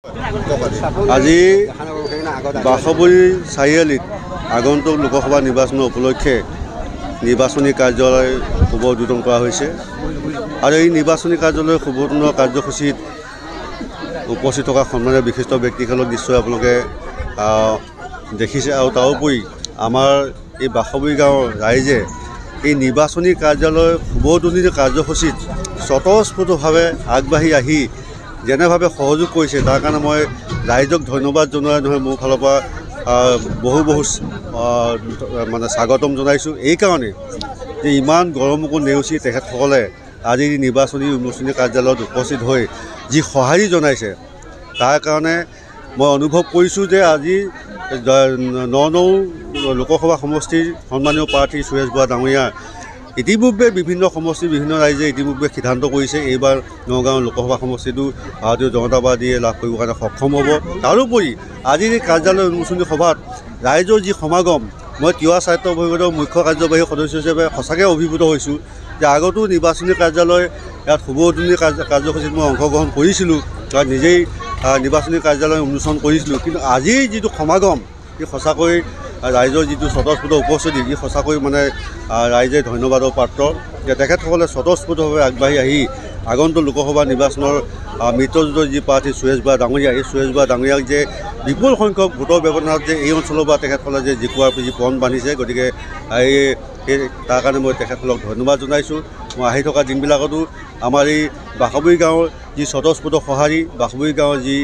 আজি বাসবৰী চাৰিআলিত আগন্তুক লোকসভা নিৰ্বাচনৰ উপলক্ষে নিৰ্বাচনী কাৰ্যালয় শুভ উদ্বোধন কৰা হৈছে আৰু এই নিৰ্বাচনী কাৰ্যালয়ৰ শুভ উদ্বোধনৰ কাৰ্যসূচীত উপস্থিত থকা সন্মানীয় বিশিষ্ট ব্যক্তিসকলক নিশ্চয় আপোনালোকে দেখিছে আৰু তাৰোপৰি আমাৰ এই বাসবৰী গাঁৱৰ ৰাইজে এই নিৰ্বাচনী কাৰ্যালয়ৰ শুভ উদ্বোধনী কাৰ্যসূচীত স্বতঃস্ফূৰ্তভাৱে আগবাঢ়ি আহি যেনেভাৱে সহযোগ কৰিছে তাৰ কাৰণে মই ৰাইজক ধন্যবাদ জনোৱা নহয় মোৰ ফালৰ পৰা বহু মানে স্বাগতম জনাইছোঁ। এইকাৰণে যে ইমান গৰমকো নেওচি তেখেতসকলে আজি নিৰ্বাচনী উন্মোচনী কাৰ্যালয়ত উপস্থিত হৈ যি সঁহাৰি জনাইছে তাৰ কাৰণে মই অনুভৱ কৰিছোঁ যে আজি ননৌ লোকসভা সমষ্টিৰ সন্মানীয় প্ৰাৰ্থী সুৰেশ বৰা ডাঙৰীয়া ইতিপূৰ্বে বিভিন্ন সমষ্টিৰ বিভিন্ন ৰাইজে ইতিপূৰ্বে সিদ্ধান্ত কৰিছে এইবাৰ নগাঁও লোকসভা সমষ্টিটো ভাৰতীয় জনতা পাৰ্টীয়ে লাভ কৰিবৰ কাৰণে সক্ষম হ'ব। তাৰোপৰি আজিৰ এই কাৰ্যালয় উন্মোচনী সভাত ৰাইজৰ যি সমাগম মই তিৱা স্বায়ত্ব পৰিষদৰ মুখ্য কাৰ্যবাহী সদস্য হিচাপে সঁচাকৈ অভিভূত হৈছোঁ যে আগতো নিৰ্বাচনী কাৰ্যালয় ইয়াত শুভ উদ্বোধনী কাৰ্যসূচীত মই অংশগ্ৰহণ কৰিছিলোঁ তাত নিজেই নিৰ্বাচনী কাৰ্যালয় উন্মোচন কৰিছিলোঁ, কিন্তু আজিৰ যিটো সমাগম ই সঁচাকৈ ৰাইজৰ যিটো স্বতঃস্ফূৰ্ত উপস্থিতি ই সঁচাকৈ মানে ৰাইজে ধন্যবাদৰ পাত্ৰ যে তেখেতসকলে স্বতঃস্ফূৰ্তভাৱে আগবাঢ়ি আহি আগন্তুক লোকসভা নিৰ্বাচনৰ মিত্ৰজোঁটৰ যি প্ৰাৰ্থী সুৰেশ বৰা ডাঙৰীয়া এই সুৰেশ বৰা ডাঙৰীয়াক যে বিপুল সংখ্যক ভোটৰ ব্যৱধানত যে এই অঞ্চলৰ পৰা তেখেতসকলে যে জিকোৱাৰ যি পণ বান্ধিছে, গতিকে তাৰ কাৰণে মই তেখেতসকলক ধন্যবাদ জনাইছোঁ। মই আহি থকা দিনবিলাকতো আমাৰ এই বাসবৰী গাঁৱৰ যি স্বতঃস্ফূৰ্ত সঁহাৰি, বাসবৰী গাঁৱৰ যি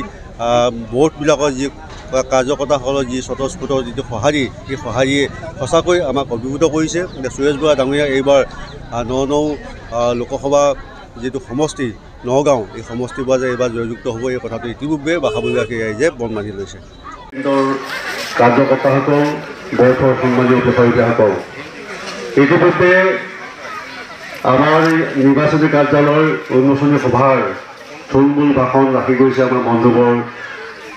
ভোটবিলাকৰ যি কাৰ্যকৰ্তাসকলৰ যি স্বতঃস্ফূৰ্ত যিটো সঁহাৰি সেই সঁহাৰিয়ে সঁচাকৈ আমাক অভিভূত কৰিছে। সুৰেশ বৰা ডাঙৰীয়া এইবাৰ ননৌ লোকসভা যিটো সমষ্টি নগাঁও এই সমষ্টিৰ পৰা যে এইবাৰ জয়যুক্ত হ'ব এই কথাটো ইতিপূৰ্বে বাসবৰীবাসী ৰাইজে বন মানি লৈছে। কাৰ্যকৰ্তাসকল বয়সৰ সন্মানীয় উপচাৰিকাসকল ইতিপূৰ্বে আমাৰ নিৰ্বাচনী কাৰ্যালয়ৰ উন্মোচনী সভাৰ থুলমূল ভাষণ ৰাখি গৈছে আমাৰ বন্ধুবৰ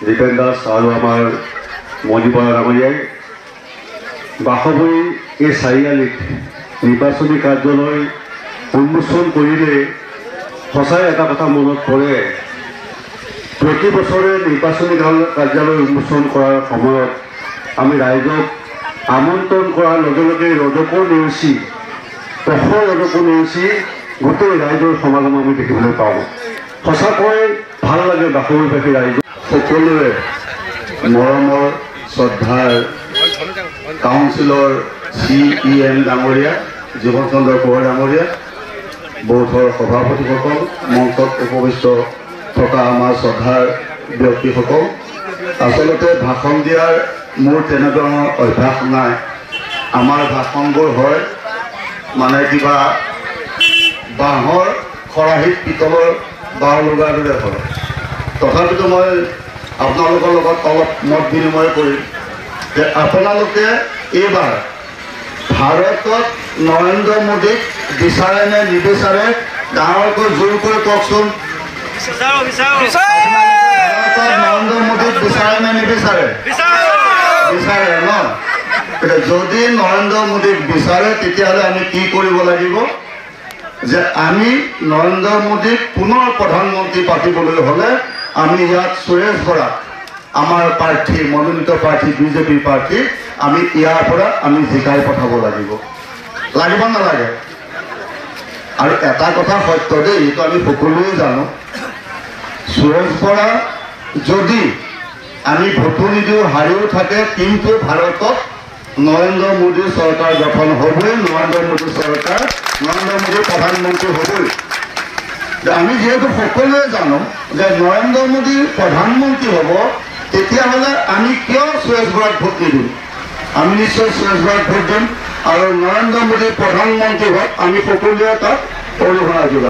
দীপেন দাস আৰু আমাৰ মণি বৰা ডাঙৰীয়াই। বাসবৰী এই চাৰিআলিত নিৰ্বাচনী কাৰ্যালয় উন্মোচন কৰিলে সঁচাই এটা কথা মনত পৰে, প্ৰতি বছৰে নিৰ্বাচনী কাৰ্যালয় উন্মোচন কৰাৰ সময়ত আমি ৰাইজক আমন্ত্ৰণ কৰাৰ লগে লগে ৰজকো নেওচি ৰজকো নেওচি গোটেই ৰাইজৰ সমাগম আমি দেখিবলৈ পাওঁ। সঁচাকৈ ভাল লাগে বাসবৰীবাসী ৰাইজ সকলোৱে মৰমৰ শ্ৰদ্ধাৰ কাউন্সিলৰ CEM ডাঙৰীয়া, জীৱন চন্দ্ৰ কোঁৱৰ ডাঙৰীয়া, বৌদ্ধৰ সভাপতিসকল, মঞ্চত উপবিষ্ট থকা আমাৰ শ্ৰদ্ধাৰ ব্যক্তিসকল, আচলতে ভাষণ দিয়াৰ মোৰ তেনেধৰণৰ অভ্যাস নাই। আমাৰ ভাষণবোৰ হয় মানে কিবা বাঁহৰ খৰাহীত পিতলৰ বাঁহ লগাৰ দৰে হয়। তথাপিতো মই আপোনালোকৰ লগত অলপ মত বিনিময় কৰিম যে আপোনালোকে এইবাৰ ভাৰতত নৰেন্দ্ৰ মোদীক বিচাৰে নে নিবিচাৰে ডাঙৰকৈ জোৰ কৰি কওকচোন। ভাৰতত নৰেন্দ্ৰ মোদীক বিচাৰে নে নিবিচাৰে? বিচাৰে ন? যদি নৰেন্দ্ৰ মোদীক বিচাৰে তেতিয়াহ'লে আমি কি কৰিব লাগিব যে আমি নৰেন্দ্ৰ মোদীক পুনৰ প্ৰধানমন্ত্ৰী পাতিবলৈ হ'লে আমি ইয়াত সুৰেশ বৰা আমাৰ প্ৰাৰ্থী মনোনীত প্ৰাৰ্থী বিজেপিৰ প্ৰাৰ্থী আমি ইয়াৰ পৰা আমি জিকাই পঠাব লাগিব নালাগে? আৰু এটা কথা সত্য দেই, এইটো আমি সকলোৱে জানো, সুৰেশ বৰা যদি আমি ভোটো নিদিওঁ হাৰিও থাকে কিন্তু ভাৰতত নৰেন্দ্ৰ মোদীৰ চৰকাৰ গঠন হ'বই, নৰেন্দ্ৰ মোদী প্ৰধানমন্ত্ৰী হ'বই। আমি যিহেতু সকলোৱে জানো যে নৰেন্দ্ৰ মোদী প্ৰধানমন্ত্ৰী হ'ব তেতিয়াহ'লে আমি কিয় সুৰেশ বৰাক ভোট নিদিম? আমি নিশ্চয় সুৰেশ বৰাক ভোট দিম আৰু নৰেন্দ্ৰ মোদী প্ৰধানমন্ত্ৰী হোৱাত আমি সকলোৱে তাত অৰিহণা যোগাম।